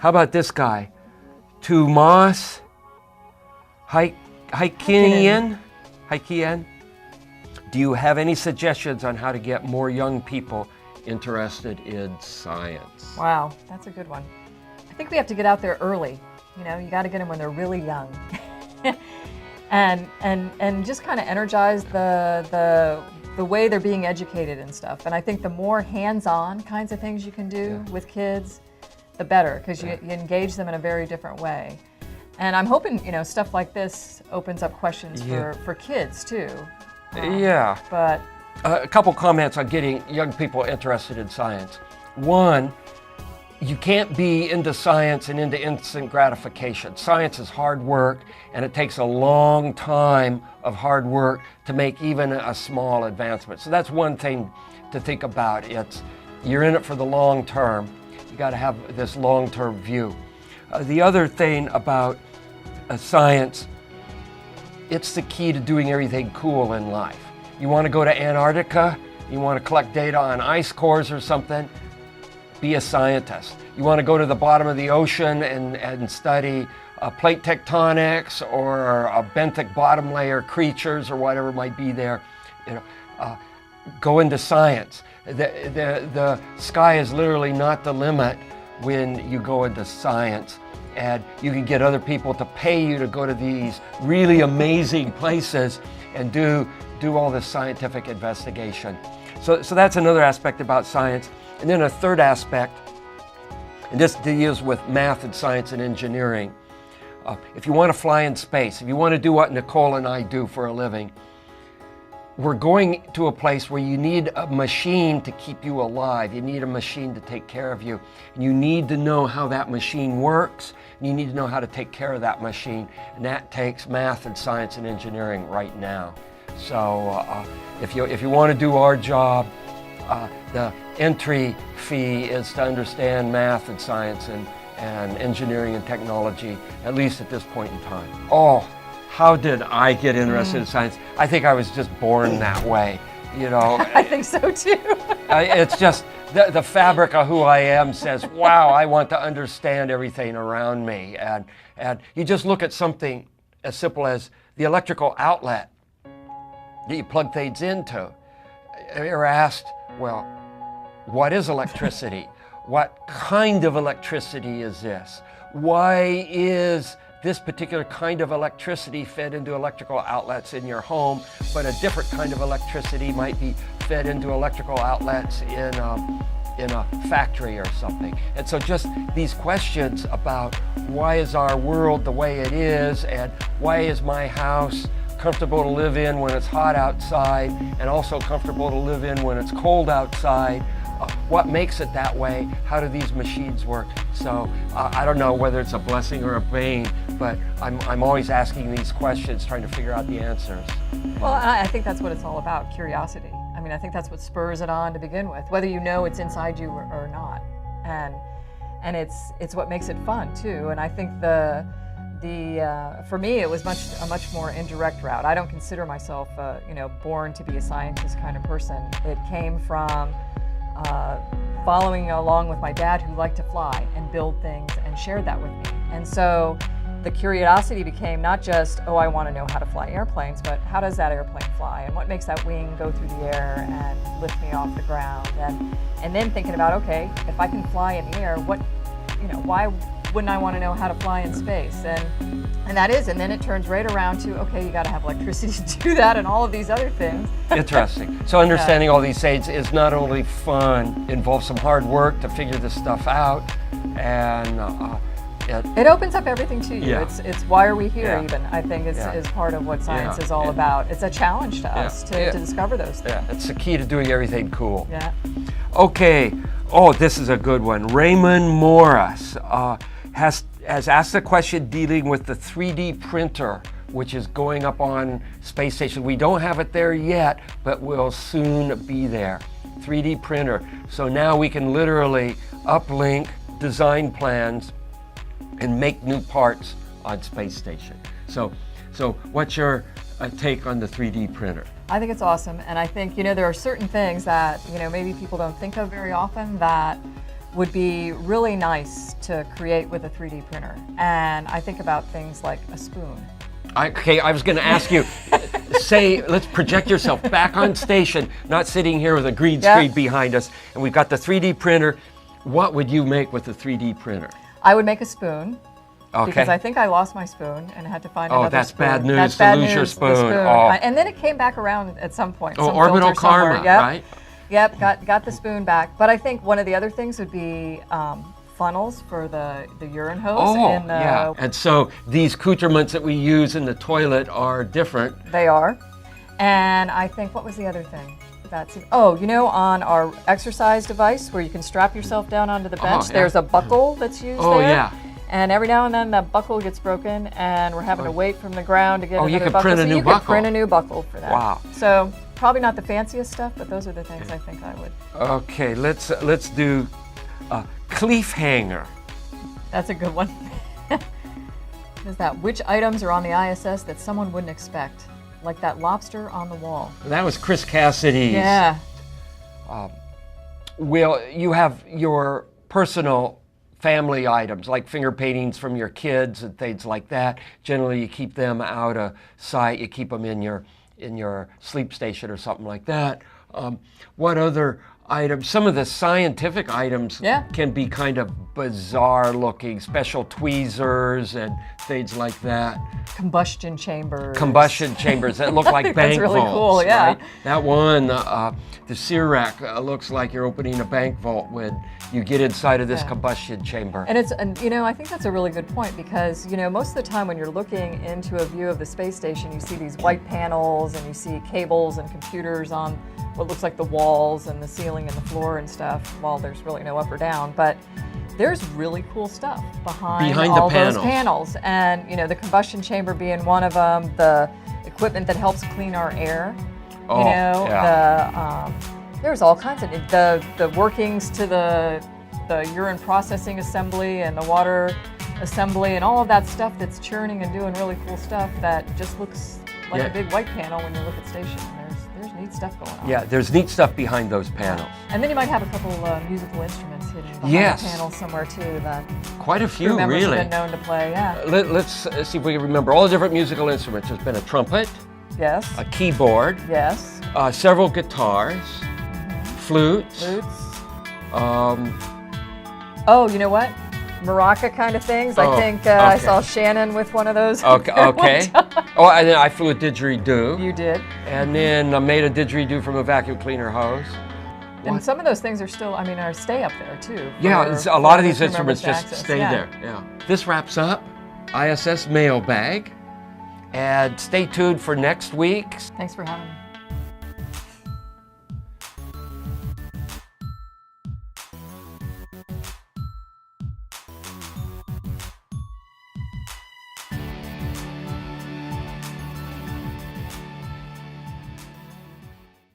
How about this guy? Tumas Haikinian? Do you have any suggestions on how to get more young people interested in science? Wow, that's a good one. I think we have to get out there early. You got to get them when they're really young. and just kind of energize the way they're being educated and stuff. And I think the more hands-on kinds of things you can do with kids, the better, because you engage them in a very different way. And I'm hoping, stuff like this opens up questions for kids too. But a couple comments on getting young people interested in science. One, you can't be into science and into instant gratification. Science is hard work, and it takes a long time of hard work to make even a small advancement. So that's one thing to think about. You're in it for the long term. You got to have this long-term view. The other thing about science, it's the key to doing everything cool in life. You want to go to Antarctica, you want to collect data on ice cores or something, be a scientist. You want to go to the bottom of the ocean and study plate tectonics or benthic bottom layer creatures or whatever might be there, go into science. The sky is literally not the limit when you go into science. And you can get other people to pay you to go to these really amazing places and do all this scientific investigation. So that's another aspect about science. And then a third aspect, and this deals with math and science and engineering. If you want to fly in space, if you want to do what Nicole and I do for a living, we're going to a place where you need a machine to keep you alive. You need a machine to take care of you. And you need to know how that machine works. And you need to know how to take care of that machine. And that takes math and science and engineering right now. So if you want to do our job, the entry fee is to understand math and science and engineering and technology, at least at this point in time. Oh, how did I get interested in science? I think I was just born that way, I think so too. It's just the fabric of who I am says, wow, I want to understand everything around me. And you just look at something as simple as the electrical outlet that you plug things into. You're asked, well, what is electricity? What kind of electricity is this? Why is this particular kind of electricity fed into electrical outlets in your home, but a different kind of electricity might be fed into electrical outlets in a factory or something? And so just these questions about why is our world the way it is, and why is my house comfortable to live in when it's hot outside, and also comfortable to live in when it's cold outside. What makes it that way? How do these machines work? So I don't know whether it's a blessing or a bane, but I'm always asking these questions, trying to figure out the answers. Well, I think that's what it's all about, curiosity. I mean, I think that's what spurs it on to begin with, whether you know it's inside you or not. And it's what makes it fun too. And I think for me, it was a much more indirect route. I don't consider myself, born to be a scientist kind of person. It came from following along with my dad, who liked to fly and build things and shared that with me. And so the curiosity became not just, oh, I want to know how to fly airplanes, but how does that airplane fly, and what makes that wing go through the air and lift me off the ground, and then thinking about, okay, if I can fly in the air, why wouldn't I want to know how to fly in space? And that is, and then it turns right around to, okay, you got to have electricity to do that, and all of these other things. Interesting. So understanding all these things is not only fun, involves some hard work to figure this stuff out, and it opens up everything to you. Yeah. It's why are we here even, I think is part of what science is all about. It's a challenge to us to discover those things. Yeah, it's the key to doing everything cool. Yeah. Okay. Oh, this is a good one. Raymond Morris has asked a question dealing with the 3D printer, which is going up on space station. We don't have it there yet, but will soon be there. 3D printer. So now we can literally uplink design plans and make new parts on space station. So what's your take on the 3D printer? I think it's awesome, and I think there are certain things that maybe people don't think of very often that would be really nice to create with a 3D printer. And I think about things like a spoon. Okay, I was going to ask you, let's project yourself back on station, not sitting here with a green screen behind us, and we've got the 3D printer. What would you make with the 3D printer? I would make a spoon. Okay. Because I think I lost my spoon and had to find another spoon. Oh, that's bad news That's to bad lose news, your the spoon. Oh. And then it came back around at some point. Oh, some orbital filter somewhere. karma, Yep. right? Yep, got the spoon back. But I think one of the other things would be funnels for the urine hose. Oh, yeah. And so these accoutrements that we use in the toilet are different. They are. And I think, what was the other thing? On our exercise device where you can strap yourself down onto the bench, there's a buckle that's used there. Yeah. And every now and then that buckle gets broken and we're having to wait from the ground to get another you could buckle. print a new buckle. You could print a new buckle for that. Wow. So probably not the fanciest stuff, but those are the things I think I would. Okay, let's do a cleef hanger. That's a good one. Is that which items are on the ISS that someone wouldn't expect? Like that lobster on the wall. That was Chris Cassidy's. Yeah. Will you have your personal family items like finger paintings from your kids and things like that? Generally, you keep them out of sight. You keep them in your sleep station or something like that. What other items? Some of the scientific items can be kind of bizarre looking, special tweezers and things like that. Combustion chambers. Combustion chambers that look like bank really vaults. Cool, yeah. Right? That one, the Sirac, looks like you're opening a bank vault when you get inside of this combustion chamber. And I think that's a really good point because, most of the time when you're looking into a view of the space station, you see these white panels and you see cables and computers on what looks like the walls and the ceiling and the floor and stuff, while there's really no up or down. But there's really cool stuff behind all those panels. And, the combustion chamber being one of them, the equipment that helps clean our air. There's all kinds of the workings to the urine processing assembly and the water assembly and all of that stuff that's churning and doing really cool stuff that just looks like a big white panel when you look at station. There's neat stuff going on. Yeah, there's neat stuff behind those panels. And then you might have a couple musical instruments hidden behind the panels somewhere too. That quite a few, crew members really. have been known to play. Yeah. Let's see if we can remember all the different musical instruments. There's been a trumpet. Yes. A keyboard. Yes. Several guitars. Flutes. Oh, you know what? Maraca kind of things. I think I saw Shannon with one of those. Okay. Oh, and then I flew a didgeridoo. You did. And then I made a didgeridoo from a vacuum cleaner hose. And some of those things are still, stay up there too. A lot of these instruments just stay there. Yeah. This wraps up ISS Mailbag. And stay tuned for next week. Thanks for having me.